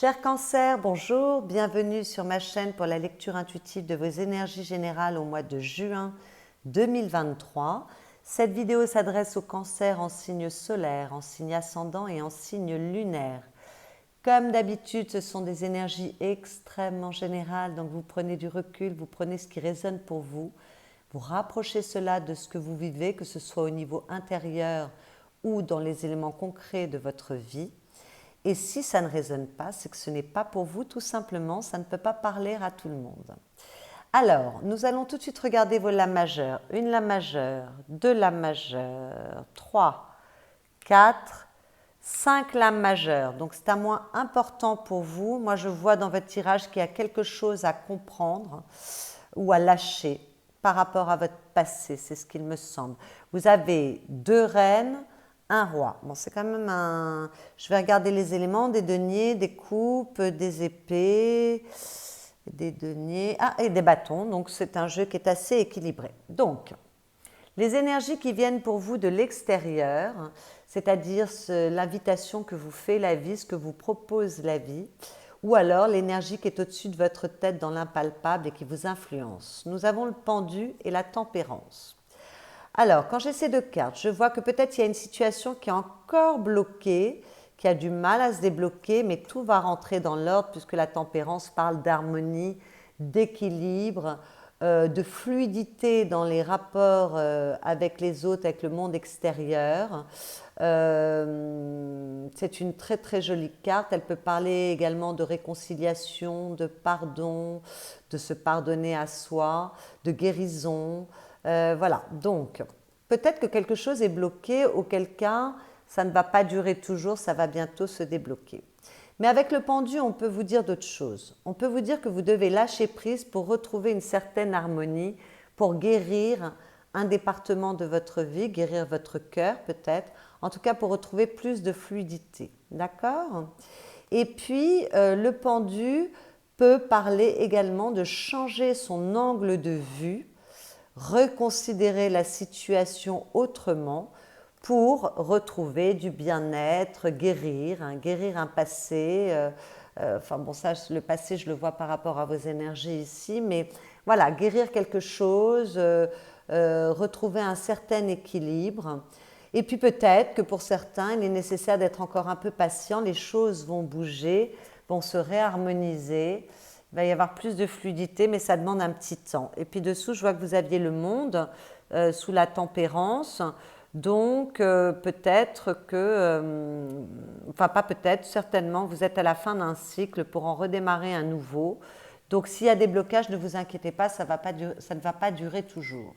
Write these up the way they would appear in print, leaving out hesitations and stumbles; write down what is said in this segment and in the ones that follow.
Cher Cancer, bonjour, bienvenue sur ma chaîne pour la lecture intuitive de vos énergies générales au mois de juin 2023. Cette vidéo s'adresse aux cancers en signe solaire, en signe ascendant et en signe lunaire. Comme d'habitude, ce sont des énergies extrêmement générales, donc vous prenez du recul, vous prenez ce qui résonne pour vous, vous rapprochez cela de ce que vous vivez, que ce soit au niveau intérieur ou dans les éléments concrets de votre vie. Et si ça ne résonne pas, c'est que ce n'est pas pour vous, tout simplement, ça ne peut pas parler à tout le monde. Alors, nous allons tout de suite regarder vos lames majeures. Une lame majeure, deux lames majeures, 3, 4, 5 lames majeures. Donc c'est un mois important pour vous. Moi, je vois dans votre tirage qu'il y a quelque chose à comprendre ou à lâcher par rapport à votre passé, c'est ce qu'il me semble. Vous avez 2 reines, un roi. Bon, c'est quand même un... Je vais regarder les éléments, des deniers, des coupes, des épées, des deniers... Ah, et des bâtons. Donc, c'est un jeu qui est assez équilibré. Donc, les énergies qui viennent pour vous de l'extérieur, c'est-à-dire l'invitation que vous fait la vie, ce que vous propose la vie, ou alors l'énergie qui est au-dessus de votre tête dans l'impalpable et qui vous influence. Nous avons le pendu et la tempérance. Alors, quand j'ai ces 2 cartes, je vois que peut-être il y a une situation qui est encore bloquée, qui a du mal à se débloquer, mais tout va rentrer dans l'ordre puisque la tempérance parle d'harmonie, d'équilibre, de fluidité dans les rapports avec les autres, avec le monde extérieur. C'est une très très jolie carte. Elle peut parler également de réconciliation, de pardon, de se pardonner à soi, de guérison. Voilà, donc peut-être que quelque chose est bloqué, auquel cas ça ne va pas durer toujours, ça va bientôt se débloquer. Mais avec le pendu, on peut vous dire d'autres choses. On peut vous dire que vous devez lâcher prise pour retrouver une certaine harmonie, pour guérir un département de votre vie, guérir votre cœur peut-être, en tout cas pour retrouver plus de fluidité. D'accord ? Et puis, le pendu peut parler également de changer son angle de vue, reconsidérer la situation autrement pour retrouver du bien-être, guérir, guérir un passé. Enfin bon, ça, le passé, je le vois par rapport à vos énergies ici, mais voilà, guérir quelque chose, retrouver un certain équilibre. Et puis peut-être que pour certains, il est nécessaire d'être encore un peu patient, les choses vont bouger, vont se réharmoniser. Il va y avoir plus de fluidité, mais ça demande un petit temps. Et puis dessous, je vois que vous aviez le monde sous la tempérance. Donc peut-être que, enfin pas peut-être, certainement, vous êtes à la fin d'un cycle pour en redémarrer un nouveau. Donc s'il y a des blocages, ne vous inquiétez pas, ça ne va pas durer toujours.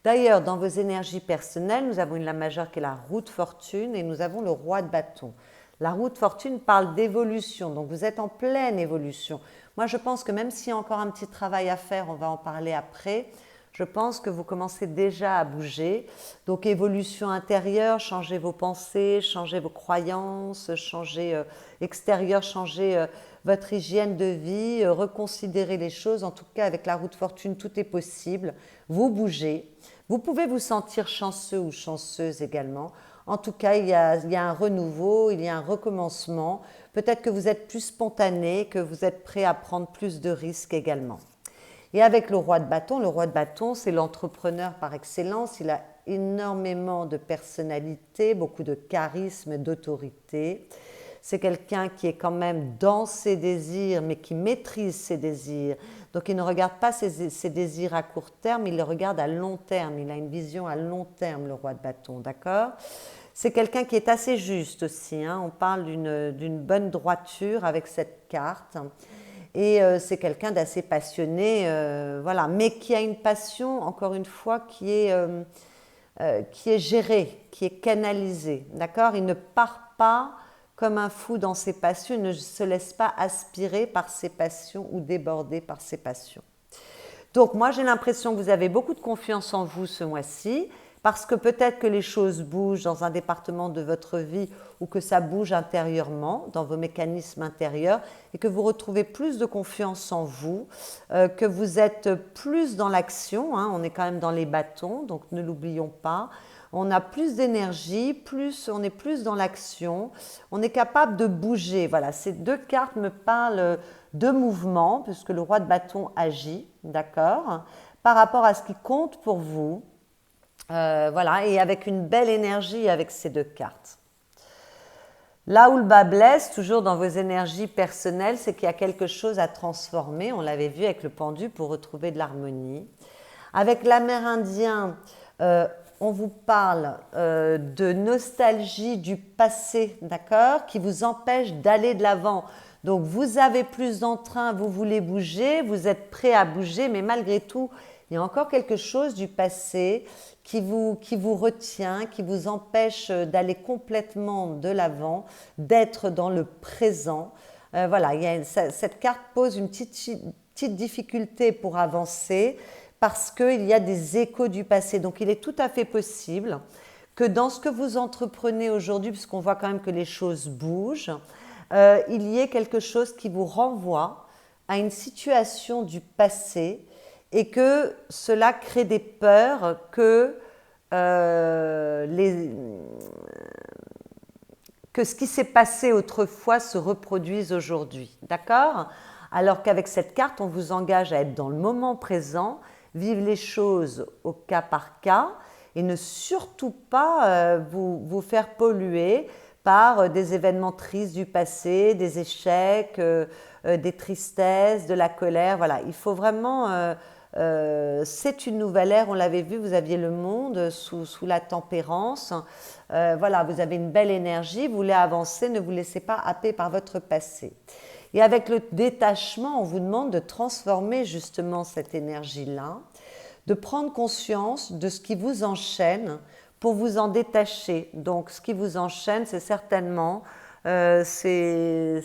D'ailleurs, dans vos énergies personnelles, nous avons une lame majeure qui est la roue de fortune et nous avons le roi de bâton. La roue de fortune parle d'évolution, donc vous êtes en pleine évolution. Moi, je pense que même s'il y a encore un petit travail à faire, on va en parler après, je pense que vous commencez déjà à bouger. Donc, évolution intérieure, changez vos pensées, changez vos croyances, changez extérieur, changez votre hygiène de vie, reconsidérez les choses. En tout cas, avec la roue de fortune, tout est possible. Vous bougez. Vous pouvez vous sentir chanceux ou chanceuse également. En tout cas, il y a un renouveau, il y a un recommencement. Peut-être que vous êtes plus spontané, que vous êtes prêt à prendre plus de risques également. Et avec le roi de bâton, c'est l'entrepreneur par excellence. Il a énormément de personnalité, beaucoup de charisme, d'autorité. C'est quelqu'un qui est quand même dans ses désirs, mais qui maîtrise ses désirs. Donc il ne regarde pas ses désirs à court terme, il les regarde à long terme. Il a une vision à long terme, le roi de bâton, d'accord ? C'est quelqu'un qui est assez juste aussi. On parle d'une bonne droiture avec cette carte. Et c'est quelqu'un d'assez passionné, voilà, mais qui a une passion, encore une fois, qui est gérée, qui est canalisée, d'accord ? Il ne part pas comme un fou dans ses passions, il ne se laisse pas aspirer par ses passions ou déborder par ses passions. Donc moi, j'ai l'impression que vous avez beaucoup de confiance en vous ce mois-ci, parce que peut-être que les choses bougent dans un département de votre vie ou que ça bouge intérieurement, dans vos mécanismes intérieurs, et que vous retrouvez plus de confiance en vous, que vous êtes plus dans l'action, on est quand même dans les bâtons, donc ne l'oublions pas. on a plus d'énergie, on est plus dans l'action, on est capable de bouger. Voilà, ces deux cartes me parlent de mouvement, puisque le roi de bâton agit, d'accord, par rapport à ce qui compte pour vous. Voilà, et avec une belle énergie avec ces deux cartes. Là où le bas blesse, toujours dans vos énergies personnelles, c'est qu'il y a quelque chose à transformer. On l'avait vu avec le pendu pour retrouver de l'harmonie. Avec l'amérindien, on vous parle de nostalgie du passé, d'accord, qui vous empêche d'aller de l'avant. Donc vous avez plus d'entrain, vous voulez bouger, vous êtes prêt à bouger, mais malgré tout, il y a encore quelque chose du passé qui vous retient, qui vous empêche d'aller complètement de l'avant, d'être dans le présent. Voilà, cette carte pose une petite difficulté pour avancer parce qu'il y a des échos du passé. Donc il est tout à fait possible que dans ce que vous entreprenez aujourd'hui, puisqu'on voit quand même que les choses bougent, il y ait quelque chose qui vous renvoie à une situation du passé et que cela crée des peurs que ce qui s'est passé autrefois se reproduise aujourd'hui, d'accord? Alors qu'avec cette carte, on vous engage à être dans le moment présent, vivre les choses au cas par cas et ne surtout pas vous faire polluer par des événements tristes du passé, des échecs, des tristesses, de la colère. Voilà, il faut vraiment... c'est une nouvelle ère, on l'avait vu, vous aviez le monde sous la tempérance. Voilà, vous avez une belle énergie, vous voulez avancer, ne vous laissez pas happer par votre passé. Et avec le détachement, on vous demande de transformer justement cette énergie-là, de prendre conscience de ce qui vous enchaîne pour vous en détacher. Donc, ce qui vous enchaîne, c'est certainement ces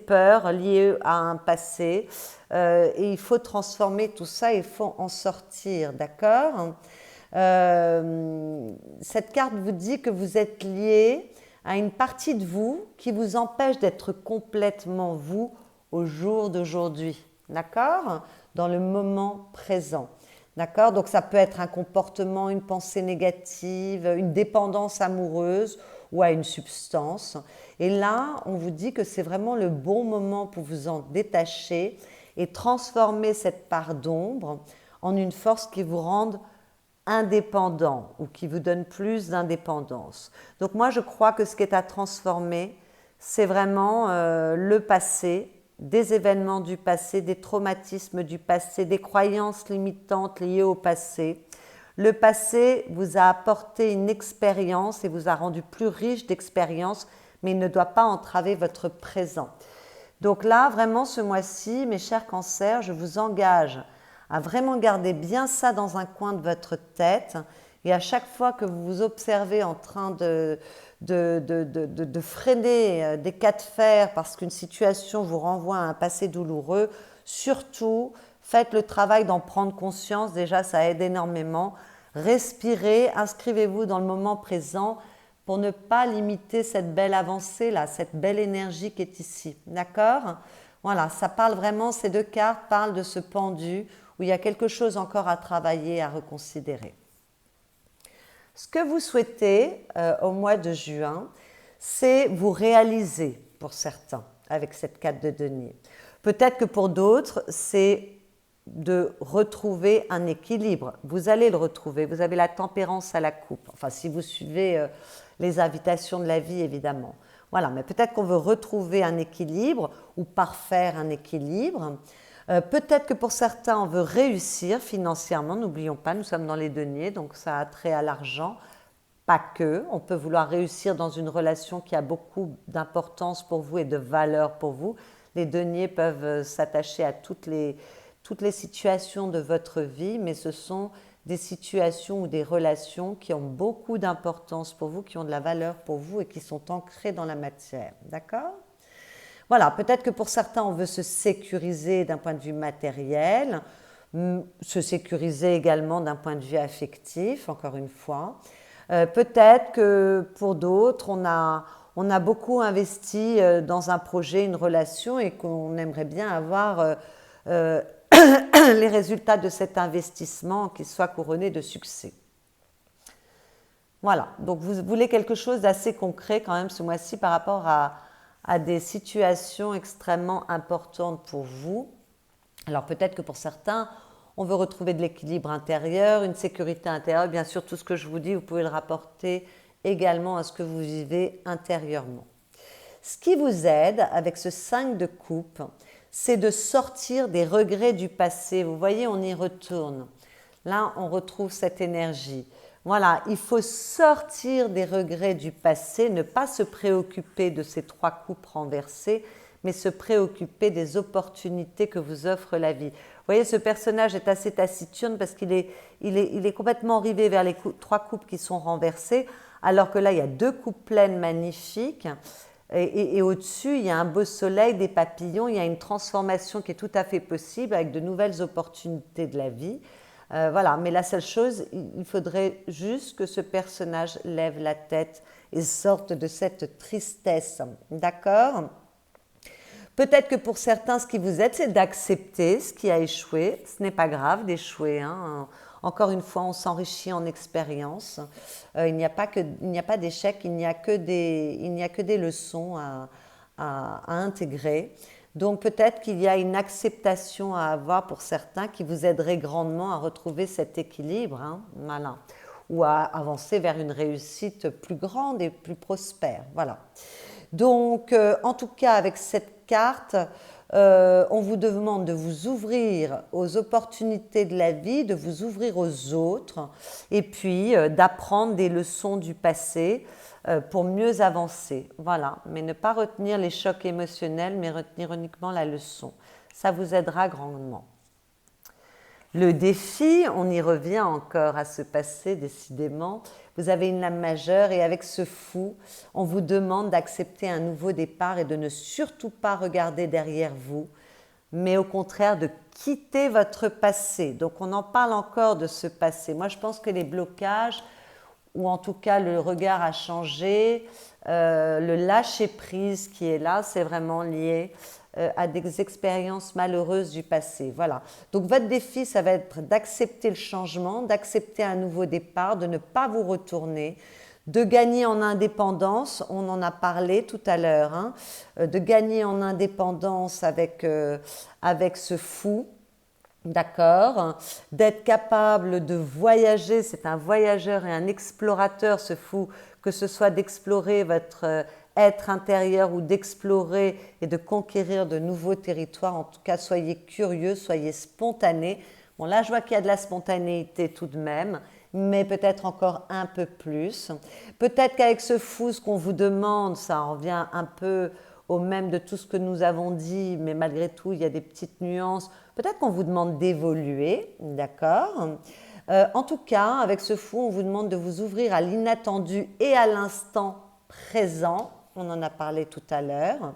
peurs liées à un passé. Et il faut transformer tout ça, il faut en sortir, d'accord? Cette carte vous dit que vous êtes lié à une partie de vous qui vous empêche d'être complètement vous au jour d'aujourd'hui, d'accord? Dans le moment présent. D'accord? Donc ça peut être un comportement, une pensée négative, une dépendance amoureuse ou à une substance. Et là, on vous dit que c'est vraiment le bon moment pour vous en détacher et transformer cette part d'ombre en une force qui vous rende indépendant ou qui vous donne plus d'indépendance. Donc moi, je crois que ce qui est à transformer, c'est vraiment le passé, des événements du passé, des traumatismes du passé, des croyances limitantes liées au passé. Le passé vous a apporté une expérience et vous a rendu plus riche d'expériences, mais il ne doit pas entraver votre présent. Donc là, vraiment, ce mois-ci, mes chers cancers, je vous engage à vraiment garder bien ça dans un coin de votre tête et à chaque fois que vous vous observez en train de freiner des cas de fer parce qu'une situation vous renvoie à un passé douloureux, surtout faites le travail d'en prendre conscience, déjà ça aide énormément. Respirez, inscrivez-vous dans le moment présent pour ne pas limiter cette belle avancée là, cette belle énergie qui est ici, d'accord? Voilà, ça parle vraiment, ces deux cartes parlent de ce pendu où il y a quelque chose encore à travailler, à reconsidérer. Ce que vous souhaitez au mois de juin, c'est vous réaliser pour certains avec cette carte de denier. Peut-être que pour d'autres, c'est de retrouver un équilibre. Vous allez le retrouver, vous avez la tempérance à la coupe. Enfin, si vous suivez les invitations de la vie, évidemment. Voilà, mais peut-être qu'on veut retrouver un équilibre ou parfaire un équilibre. Peut-être que pour certains, on veut réussir financièrement. N'oublions pas, nous sommes dans les deniers, donc ça a trait à l'argent. Pas que. On peut vouloir réussir dans une relation qui a beaucoup d'importance pour vous et de valeur pour vous. Les deniers peuvent s'attacher à toutes les situations de votre vie, mais ce sont des situations ou des relations qui ont beaucoup d'importance pour vous, qui ont de la valeur pour vous et qui sont ancrées dans la matière. D'accord ? Voilà, peut-être que pour certains, on veut se sécuriser d'un point de vue matériel, se sécuriser également d'un point de vue affectif, encore une fois. Peut-être que pour d'autres, on a beaucoup investi dans un projet, une relation et qu'on aimerait bien avoir les résultats de cet investissement qui soient couronnés de succès. Voilà, donc vous voulez quelque chose d'assez concret quand même ce mois-ci par rapport à des situations extrêmement importantes pour vous. Alors peut-être que pour certains, on veut retrouver de l'équilibre intérieur, une sécurité intérieure. Bien sûr, tout ce que je vous dis, vous pouvez le rapporter également à ce que vous vivez intérieurement. Ce qui vous aide avec ce 5 de coupe, c'est de sortir des regrets du passé. Vous voyez, on y retourne. Là, on retrouve cette énergie. Voilà, il faut sortir des regrets du passé, ne pas se préoccuper de ces 3 coupes renversées, mais se préoccuper des opportunités que vous offre la vie. Vous voyez, ce personnage est assez taciturne parce qu'il est complètement rivé vers les 3 coupes qui sont renversées, alors que là, il y a 2 coupes pleines magnifiques. Et au-dessus, il y a un beau soleil, des papillons, il y a une transformation qui est tout à fait possible avec de nouvelles opportunités de la vie. Voilà, mais la seule chose, il faudrait juste que ce personnage lève la tête et sorte de cette tristesse. D'accord ? Peut-être que pour certains, ce qui vous aide, c'est d'accepter ce qui a échoué. Ce n'est pas grave d'échouer, hein. Encore une fois, on s'enrichit en expérience. Il n'y a pas d'échec, il n'y a que des leçons à intégrer. Donc peut-être qu'il y a une acceptation à avoir pour certains qui vous aiderait grandement à retrouver cet équilibre, hein, voilà, ou à avancer vers une réussite plus grande et plus prospère. Voilà. Donc, en tout cas, avec cette carte, on vous demande de vous ouvrir aux opportunités de la vie, de vous ouvrir aux autres, et puis d'apprendre des leçons du passé pour mieux avancer. Voilà, mais ne pas retenir les chocs émotionnels, mais retenir uniquement la leçon. Ça vous aidera grandement. Le défi, on y revient encore à ce passé, décidément. Vous avez une lame majeure et avec ce fou, on vous demande d'accepter un nouveau départ et de ne surtout pas regarder derrière vous, mais au contraire de quitter votre passé. Donc on en parle encore de ce passé. Moi je pense que les blocages, ou en tout cas le regard a changé, le lâcher-prise qui est là, c'est vraiment lié à des expériences malheureuses du passé. Voilà. Donc votre défi, ça va être d'accepter le changement, d'accepter un nouveau départ, de ne pas vous retourner, de gagner en indépendance, on en a parlé tout à l'heure, hein, de gagner en indépendance avec ce fou. D'accord, d'être capable de voyager, c'est un voyageur et un explorateur ce fou, que ce soit d'explorer votre être intérieur ou d'explorer et de conquérir de nouveaux territoires. En tout cas, soyez curieux, soyez spontané. Bon, là, je vois qu'il y a de la spontanéité tout de même, mais peut-être encore un peu plus. Peut-être qu'avec ce fou, ce qu'on vous demande, ça en revient un peu au même de tout ce que nous avons dit, mais malgré tout, il y a des petites nuances. Peut-être qu'on vous demande d'évoluer, d'accord ? En tout cas, avec ce fou, on vous demande de vous ouvrir à l'inattendu et à l'instant présent. On en a parlé tout à l'heure.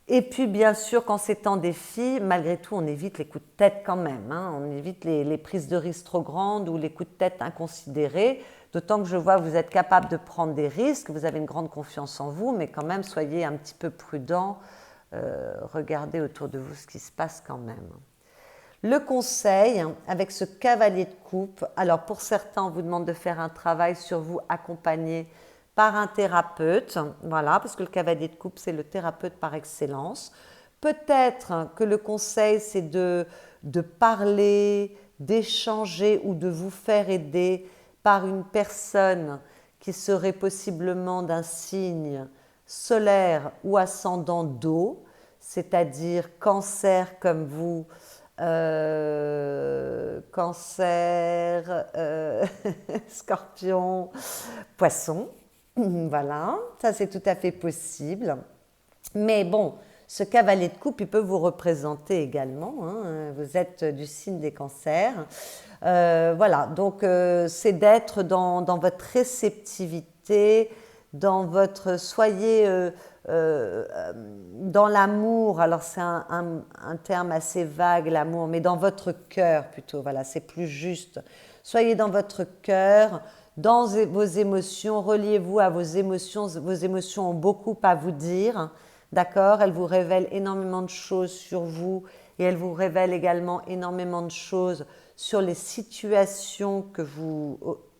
Et puis, bien sûr, quand c'est en défi, malgré tout, on évite les coups de tête quand même, hein. On évite les prises de risques trop grandes ou les coups de tête inconsidérés. D'autant que je vois que vous êtes capable de prendre des risques, vous avez une grande confiance en vous, mais quand même, soyez un petit peu prudent. Regardez autour de vous ce qui se passe quand même. Le conseil, avec ce cavalier de coupe, alors pour certains, on vous demande de faire un travail sur vous accompagné par un thérapeute, voilà, parce que le cavalier de coupe, c'est le thérapeute par excellence. Peut-être que le conseil, c'est de parler, d'échanger ou de vous faire aider par une personne qui serait possiblement d'un signe solaire ou ascendant d'eau, c'est-à-dire cancer comme vous, cancer, scorpion, poisson. Voilà, ça c'est tout à fait possible. Mais bon, ce cavalier de coupe, il peut vous représenter également, hein. Vous êtes du signe des cancers. Voilà, donc c'est d'être dans votre réceptivité, dans votre... Soyez dans l'amour, alors c'est un terme assez vague, l'amour, mais dans votre cœur plutôt, voilà, c'est plus juste. Soyez dans votre cœur, dans vos émotions, reliez-vous à vos émotions ont beaucoup à vous dire, d'accord? Elles vous révèlent énormément de choses sur vous et elles vous révèlent également énormément de choses sur les situations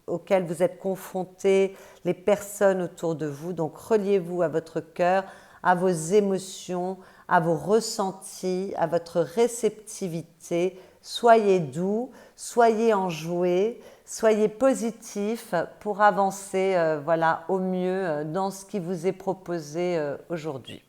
auxquelles vous êtes confrontés, les personnes autour de vous. Donc reliez-vous à votre cœur, à vos émotions, à vos ressentis, à votre réceptivité. Soyez doux, soyez enjoués, soyez positifs pour avancer voilà, au mieux dans ce qui vous est proposé aujourd'hui.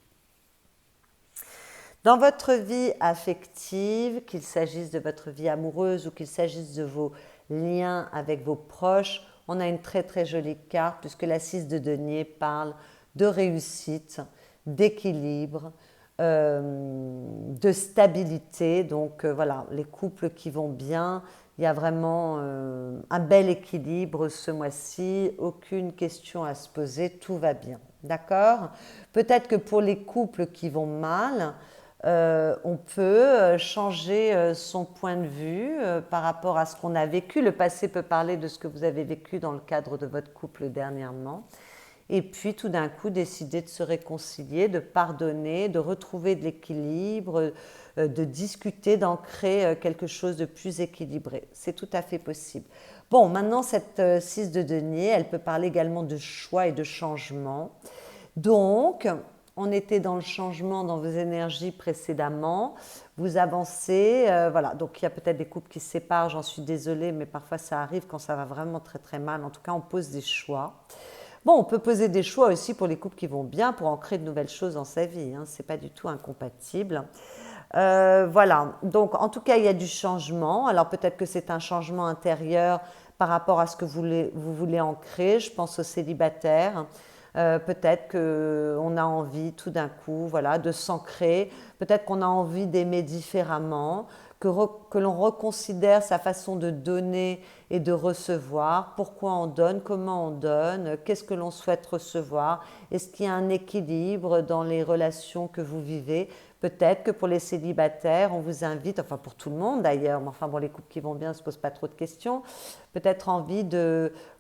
Dans votre vie affective, qu'il s'agisse de votre vie amoureuse ou qu'il s'agisse de vos liens avec vos proches, on a une très très jolie carte puisque la 6 de denier parle de réussite, d'équilibre, de stabilité. Donc voilà, les couples qui vont bien, il y a vraiment un bel équilibre ce mois-ci, aucune question à se poser, tout va bien. D'accord? Peut-être que pour les couples qui vont mal, on peut changer son point de vue par rapport à ce qu'on a vécu. Le passé peut parler de ce que vous avez vécu dans le cadre de votre couple dernièrement. Et puis tout d'un coup décider de se réconcilier, de pardonner, de retrouver de l'équilibre, de discuter, d'en créer quelque chose de plus équilibré. C'est tout à fait possible. Bon, maintenant cette 6 de denier, elle peut parler également de choix et de changement. Donc, on était dans le changement dans vos énergies précédemment, vous avancez, voilà, donc il y a peut-être des couples qui se séparent, j'en suis désolée, mais parfois ça arrive quand ça va vraiment très très mal. En tout cas, on pose des choix. Bon, on peut poser des choix aussi pour les couples qui vont bien, pour ancrer de nouvelles choses dans sa vie, hein, c'est pas du tout incompatible. Voilà, donc en tout cas, il y a du changement. Alors peut-être que c'est un changement intérieur par rapport à ce que vous voulez ancrer, je pense aux célibataires. Peut-être qu'on a envie tout d'un coup voilà, de s'ancrer, peut-être qu'on a envie d'aimer différemment, que l'on reconsidère sa façon de donner et de recevoir, pourquoi on donne, comment on donne, qu'est-ce que l'on souhaite recevoir, est-ce qu'il y a un équilibre dans les relations que vous vivez. Peut-être que pour les célibataires, on vous invite, enfin pour tout le monde d'ailleurs, mais enfin bon, les couples qui vont bien ne se posent pas trop de questions, peut-être envie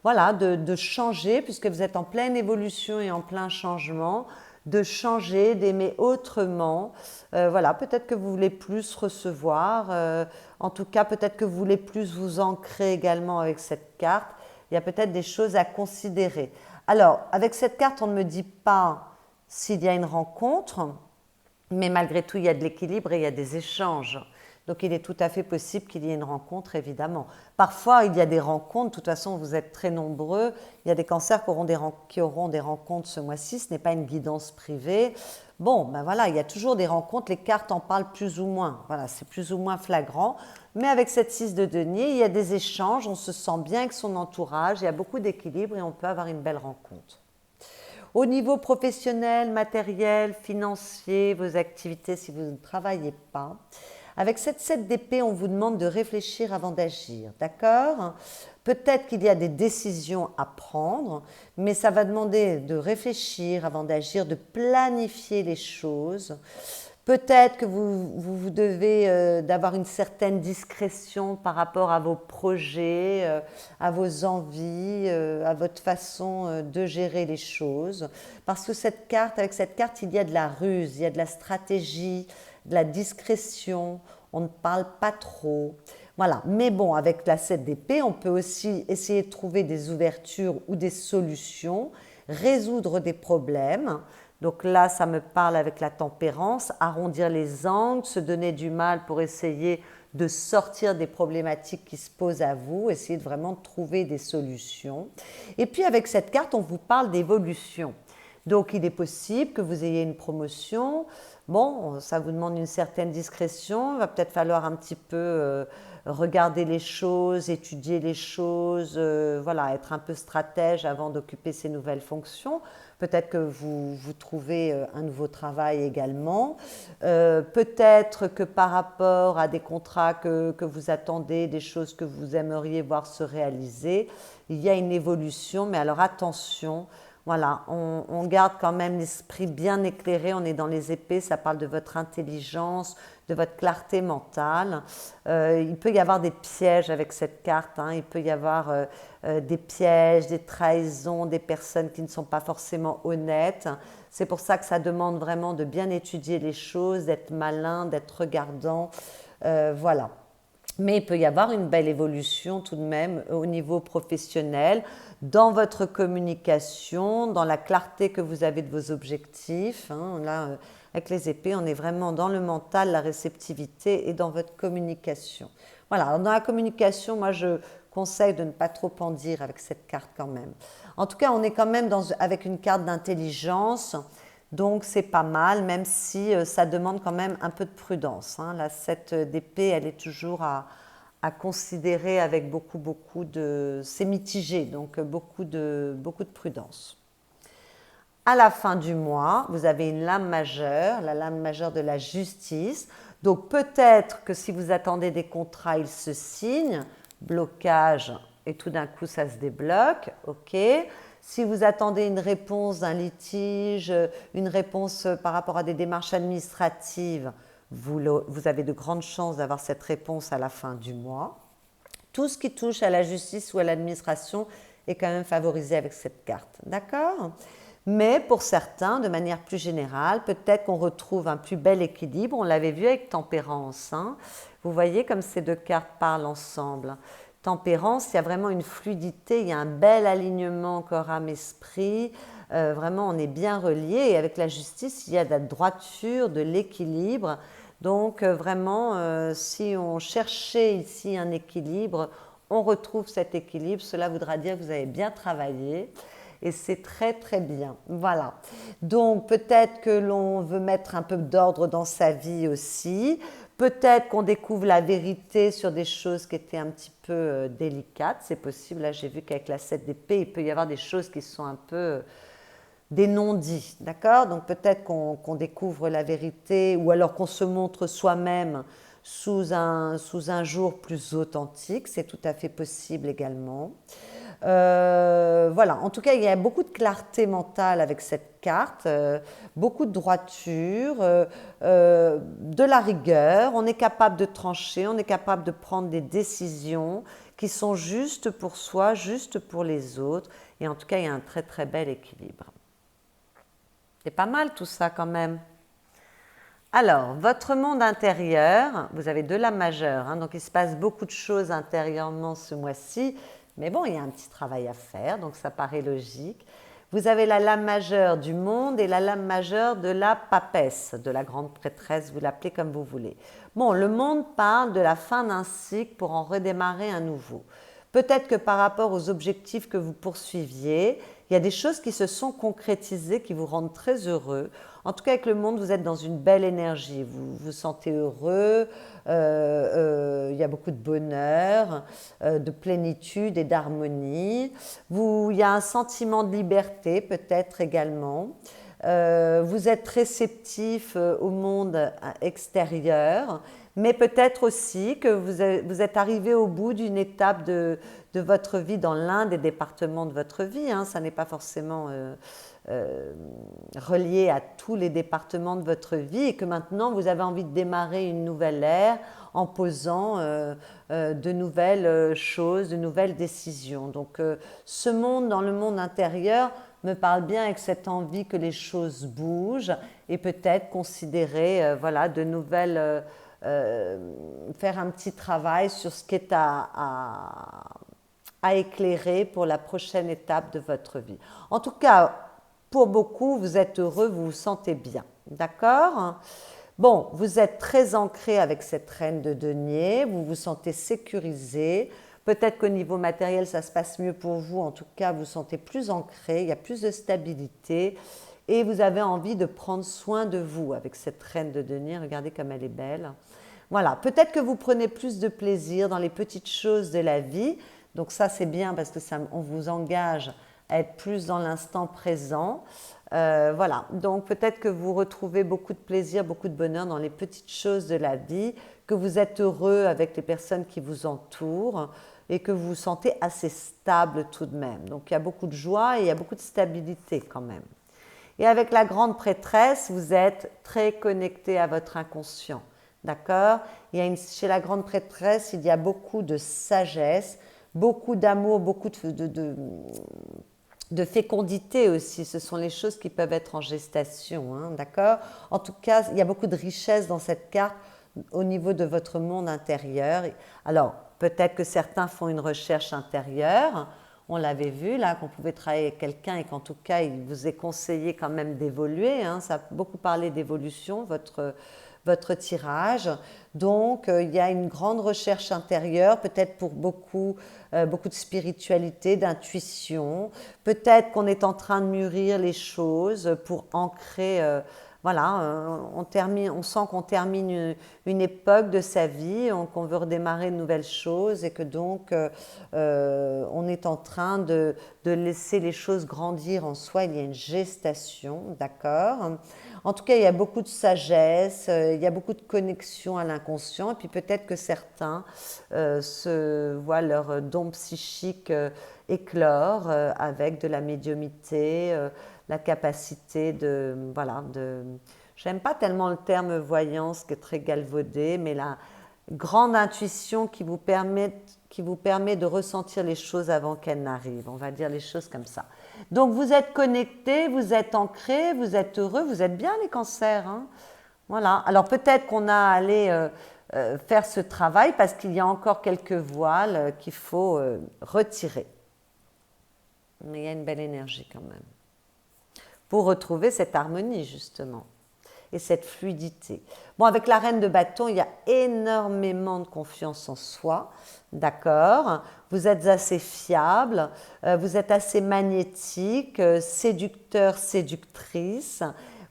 voilà, de changer, puisque vous êtes en pleine évolution et en plein changement, de changer, d'aimer autrement. Voilà, peut-être que vous voulez plus recevoir, en tout cas peut-être que vous voulez plus vous ancrer également avec cette carte. Il y a peut-être des choses à considérer. Alors, avec cette carte, on ne me dit pas s'il y a une rencontre, mais malgré tout, il y a de l'équilibre et il y a des échanges. Donc, il est tout à fait possible qu'il y ait une rencontre, évidemment. Parfois, il y a des rencontres. De toute façon, vous êtes très nombreux. Il y a des cancers qui auront des rencontres ce mois-ci. Ce n'est pas une guidance privée. Bon, ben voilà, il y a toujours des rencontres. Les cartes en parlent plus ou moins. Voilà, c'est plus ou moins flagrant. Mais avec cette 6 de denier, il y a des échanges. On se sent bien avec son entourage. Il y a beaucoup d'équilibre et on peut avoir une belle rencontre. Au niveau professionnel, matériel, financier, vos activités, si vous ne travaillez pas, avec cette 7 d'épée, on vous demande de réfléchir avant d'agir, d'accord? Peut-être qu'il y a des décisions à prendre, mais ça va demander de réfléchir avant d'agir, de planifier les choses. Peut-être que vous devez d'avoir une certaine discrétion par rapport à vos projets, à vos envies, à votre façon de gérer les choses. Parce que avec cette carte, il y a de la ruse, il y a de la stratégie, de la discrétion, on ne parle pas trop. Voilà, mais bon, avec la 7 d'épée, on peut aussi essayer de trouver des ouvertures ou des solutions, résoudre des problèmes. Donc là, ça me parle avec la tempérance, arrondir les angles, se donner du mal pour essayer de sortir des problématiques qui se posent à vous, essayer de vraiment trouver des solutions. Et puis avec cette carte, on vous parle d'évolution. Donc il est possible que vous ayez une promotion. Bon, ça vous demande une certaine discrétion, il va peut-être falloir un petit peu regarder les choses, étudier les choses, voilà, être un peu stratège avant d'occuper ces nouvelles fonctions. Peut-être que vous trouvez un nouveau travail également. Peut-être que par rapport à des contrats que vous attendez, des choses que vous aimeriez voir se réaliser, il y a une évolution, mais alors attention, voilà, on garde quand même l'esprit bien éclairé, on est dans les épées, ça parle de votre intelligence, de votre clarté mentale. Il peut y avoir des pièges avec cette carte, hein. Il peut y avoir des pièges, des trahisons, des personnes qui ne sont pas forcément honnêtes. C'est pour ça que ça demande vraiment de bien étudier les choses, d'être malin, d'être regardant. Voilà. Mais il peut y avoir une belle évolution tout de même au niveau professionnel, dans votre communication, dans la clarté que vous avez de vos objectifs. Hein. Là, avec les épées, on est vraiment dans le mental, la réceptivité et dans votre communication. Voilà, alors dans la communication, moi je conseille de ne pas trop en dire avec cette carte quand même. En tout cas, on est quand même avec une carte d'intelligence. Donc c'est pas mal, même si ça demande quand même un peu de prudence. Hein. La 7 d'épée, elle est toujours à considérer avec beaucoup de... C'est mitigé, donc beaucoup de prudence. À la fin du mois, vous avez une lame majeure, la lame majeure de la justice. Donc peut-être que si vous attendez des contrats, ils se signent, blocage, et tout d'un coup ça se débloque, ok. Si vous attendez une réponse d'un litige, une réponse par rapport à des démarches administratives, vous avez de grandes chances d'avoir cette réponse à la fin du mois. Tout ce qui touche à la justice ou à l'administration est quand même favorisé avec cette carte, d'accord? Mais pour certains, de manière plus générale, peut-être qu'on retrouve un plus bel équilibre. On l'avait vu avec Tempérance. Hein. Vous voyez comme ces deux cartes parlent ensemble. Tempérance, il y a vraiment une fluidité, il y a un bel alignement corps, âme, esprit. Vraiment, on est bien reliés. Et avec la justice, il y a de la droiture, de l'équilibre. Donc vraiment, si on cherchait ici un équilibre, on retrouve cet équilibre. Cela voudra dire que vous avez bien travaillé. Et c'est très bien. Voilà. Donc peut-être que l'on veut mettre un peu d'ordre dans sa vie aussi. Peut-être qu'on découvre la vérité sur des choses qui étaient un petit peu délicates. C'est possible. Là, j'ai vu qu'avec la 7 d'épée, il peut y avoir des choses qui sont un peu des non-dits. D'accord? Donc peut-être qu'on découvre la vérité ou alors qu'on se montre soi-même sous un jour plus authentique. C'est tout à fait possible également. Voilà, en tout cas, il y a beaucoup de clarté mentale avec cette carte, beaucoup de droiture, de la rigueur. On est capable de trancher, on est capable de prendre des décisions qui sont justes pour soi, justes pour les autres. Et en tout cas, il y a un très bel équilibre. C'est pas mal tout ça quand même. Alors, votre monde intérieur, vous avez deux lames majeures, hein, donc il se passe beaucoup de choses intérieurement ce mois-ci. Mais bon, il y a un petit travail à faire, donc ça paraît logique. Vous avez la lame majeure du monde et la lame majeure de la papesse, de la grande prêtresse, vous l'appelez comme vous voulez. Bon, le monde parle de la fin d'un cycle pour en redémarrer un nouveau. Peut-être que par rapport aux objectifs que vous poursuiviez, il y a des choses qui se sont concrétisées, qui vous rendent très heureux. En tout cas, avec le monde, vous êtes dans une belle énergie, vous vous sentez heureux, il y a beaucoup de bonheur, de plénitude et d'harmonie. Il y a un sentiment de liberté peut-être également. Vous êtes réceptif au monde extérieur, mais peut-être aussi que vous êtes arrivé au bout d'une étape de votre vie dans l'un des départements de votre vie. Hein. Ça n'est pas forcément relié à tous les départements de votre vie et que maintenant vous avez envie de démarrer une nouvelle ère en posant de nouvelles choses, de nouvelles décisions. Donc ce monde, dans le monde intérieur, me parle bien avec cette envie que les choses bougent et peut-être considérer voilà, de nouvelles... faire un petit travail sur ce qui est à éclairer pour la prochaine étape de votre vie. En tout cas, pour beaucoup, vous êtes heureux, vous vous sentez bien. D'accord? Bon, vous êtes très ancré avec cette reine de denier, vous vous sentez sécurisé. Peut-être qu'au niveau matériel, ça se passe mieux pour vous. En tout cas, vous vous sentez plus ancré, il y a plus de stabilité. Et vous avez envie de prendre soin de vous avec cette reine de denier. Regardez comme elle est belle. Voilà, peut-être que vous prenez plus de plaisir dans les petites choses de la vie. Donc ça, c'est bien parce que on vous engage à être plus dans l'instant présent. Voilà, donc peut-être que vous retrouvez beaucoup de plaisir, beaucoup de bonheur dans les petites choses de la vie, que vous êtes heureux avec les personnes qui vous entourent et que vous vous sentez assez stable tout de même. Donc il y a beaucoup de joie et il y a beaucoup de stabilité quand même. Et avec la grande prêtresse, vous êtes très connecté à votre inconscient. D'accord? Chez la grande prêtresse, il y a beaucoup de sagesse, beaucoup d'amour, beaucoup de fécondité aussi. Ce sont les choses qui peuvent être en gestation. Hein, d'accord? En tout cas, il y a beaucoup de richesse dans cette carte, au niveau de votre monde intérieur. Alors, peut-être que certains font une recherche intérieure. On l'avait vu là, qu'on pouvait travailler avec quelqu'un et qu'en tout cas, il vous est conseillé quand même d'évoluer. Hein. Ça a beaucoup parlé d'évolution, votre tirage. Donc, il y a une grande recherche intérieure, peut-être pour beaucoup, beaucoup de spiritualité, d'intuition. Peut-être qu'on est en train de mûrir les choses pour ancrer, voilà, on sent qu'on termine une époque de sa vie, qu'on veut redémarrer de nouvelles choses et que donc on est en train de laisser les choses grandir en soi. Il y a une gestation, d'accord? En tout cas, il y a beaucoup de sagesse, il y a beaucoup de connexion à l'inconscient et puis peut-être que certains se voient leur don psychique éclore avec de la médiumnité, la capacité de, voilà, j'aime pas tellement le terme voyance qui est très galvaudé, mais la grande intuition qui vous permet de ressentir les choses avant qu'elles n'arrivent. On va dire les choses comme ça. Donc vous êtes connectés, vous êtes ancrés, vous êtes heureux, vous êtes bien les cancers. Hein. Voilà. Alors peut-être qu'on a à aller faire ce travail parce qu'il y a encore quelques voiles qu'il faut retirer. Mais il y a une belle énergie quand même. Pour retrouver cette harmonie justement et cette fluidité. Bon, avec la reine de bâton, il y a énormément de confiance en soi, d'accord? Vous êtes assez fiable, vous êtes assez magnétique, séducteur, séductrice.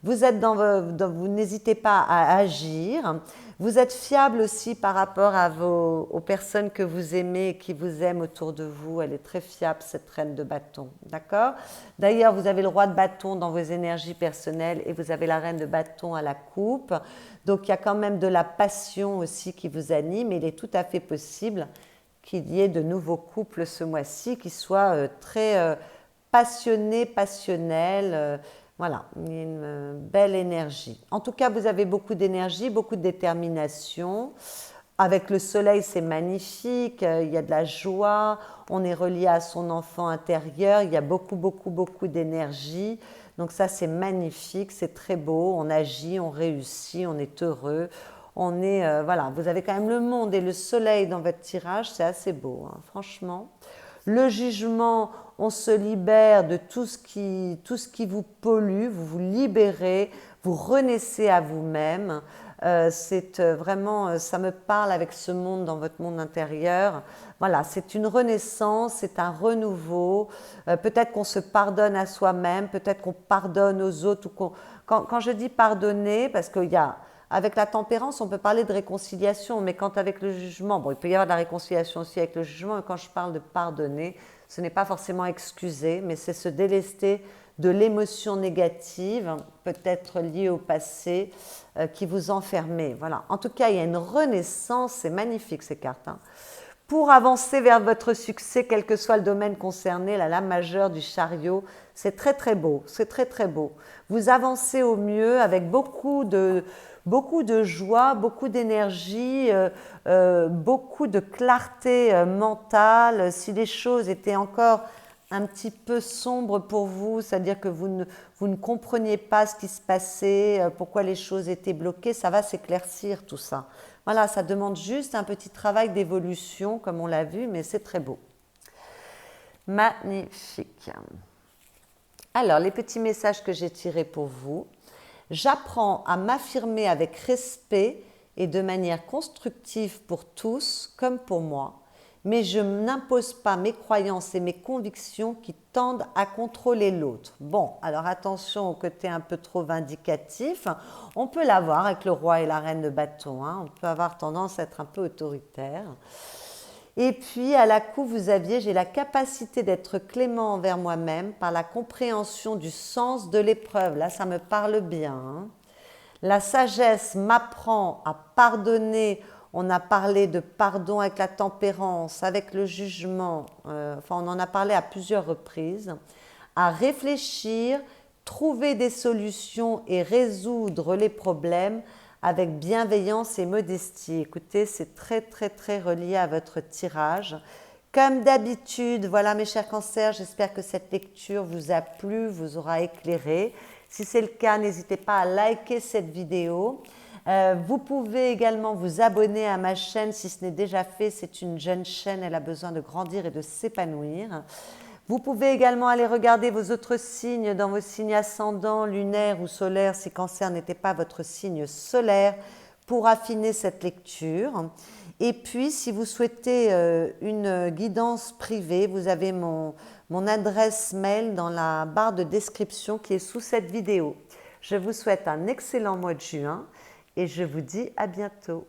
Vous êtes vous n'hésitez pas à agir. Vous êtes fiable aussi par rapport aux personnes que vous aimez et qui vous aiment autour de vous. Elle est très fiable, cette reine de bâton. D'accord? D'ailleurs, vous avez le roi de bâton dans vos énergies personnelles et vous avez la reine de bâton à la coupe. Donc, il y a quand même de la passion aussi qui vous anime. Il est tout à fait possible qu'il y ait de nouveaux couples ce mois-ci qui soient très passionnés, passionnels. Voilà, une belle énergie. En tout cas, vous avez beaucoup d'énergie, beaucoup de détermination. Avec le soleil, c'est magnifique, il y a de la joie, on est relié à son enfant intérieur, il y a beaucoup, beaucoup, beaucoup d'énergie. Donc ça, c'est magnifique, c'est très beau, on agit, on réussit, on est heureux. On est, voilà, vous avez quand même le monde et le soleil dans votre tirage, c'est assez beau, hein, franchement. Le jugement, on se libère de tout ce qui vous pollue, vous vous libérez, vous renaissez à vous-même. C'est vraiment, ça me parle avec ce monde dans votre monde intérieur. Voilà, c'est une renaissance, c'est un renouveau. Peut-être qu'on se pardonne à soi-même, peut-être qu'on pardonne aux autres. Quand je dis pardonner, parce qu'il y a... Avec la tempérance, on peut parler de réconciliation, mais quand avec le jugement, bon, il peut y avoir de la réconciliation aussi avec le jugement, et quand je parle de pardonner, ce n'est pas forcément excuser, mais c'est se délester de l'émotion négative, peut-être liée au passé, qui vous enfermait. Voilà. En tout cas, il y a une renaissance, c'est magnifique ces cartes. Hein. Pour avancer vers votre succès, quel que soit le domaine concerné, la lame majeure du chariot, c'est très très beau, c'est très très beau. Vous avancez au mieux avec beaucoup de joie, beaucoup d'énergie, beaucoup de clarté mentale. Si les choses étaient encore un petit peu sombres pour vous, c'est-à-dire que vous ne compreniez pas ce qui se passait, pourquoi les choses étaient bloquées, ça va s'éclaircir tout ça. Voilà, ça demande juste un petit travail d'évolution, comme on l'a vu, mais c'est très beau. Magnifique. Alors, les petits messages que j'ai tirés pour vous. J'apprends à m'affirmer avec respect et de manière constructive pour tous comme pour moi, mais je n'impose pas mes croyances et mes convictions qui tendent à contrôler l'autre. Bon, alors attention au côté un peu trop vindicatif. On peut l'avoir avec le roi et la reine de bâton. Hein. On peut avoir tendance à être un peu autoritaire. Et puis, à la coupe, vous aviez « J'ai la capacité d'être clément envers moi-même par la compréhension du sens de l'épreuve ». Là, ça me parle bien. Hein. La sagesse m'apprend à pardonner. On a parlé de pardon avec la tempérance, avec le jugement. Enfin, on en a parlé à plusieurs reprises. À réfléchir, trouver des solutions et résoudre les problèmes avec bienveillance et modestie. Écoutez, c'est très très très relié à votre tirage. Comme d'habitude, voilà mes chers cancers, j'espère que cette lecture vous a plu, vous aura éclairé. Si c'est le cas, n'hésitez pas à liker cette vidéo, Vous pouvez également vous abonner à ma chaîne si ce n'est déjà fait. C'est une jeune chaîne, elle a besoin de grandir et de s'épanouir. Vous pouvez également aller regarder vos autres signes dans vos signes ascendants, lunaires ou solaires si Cancer n'était pas votre signe solaire pour affiner cette lecture. Et puis, si vous souhaitez une guidance privée, vous avez mon adresse mail dans la barre de description qui est sous cette vidéo. Je vous souhaite un excellent mois de juin et je vous dis à bientôt.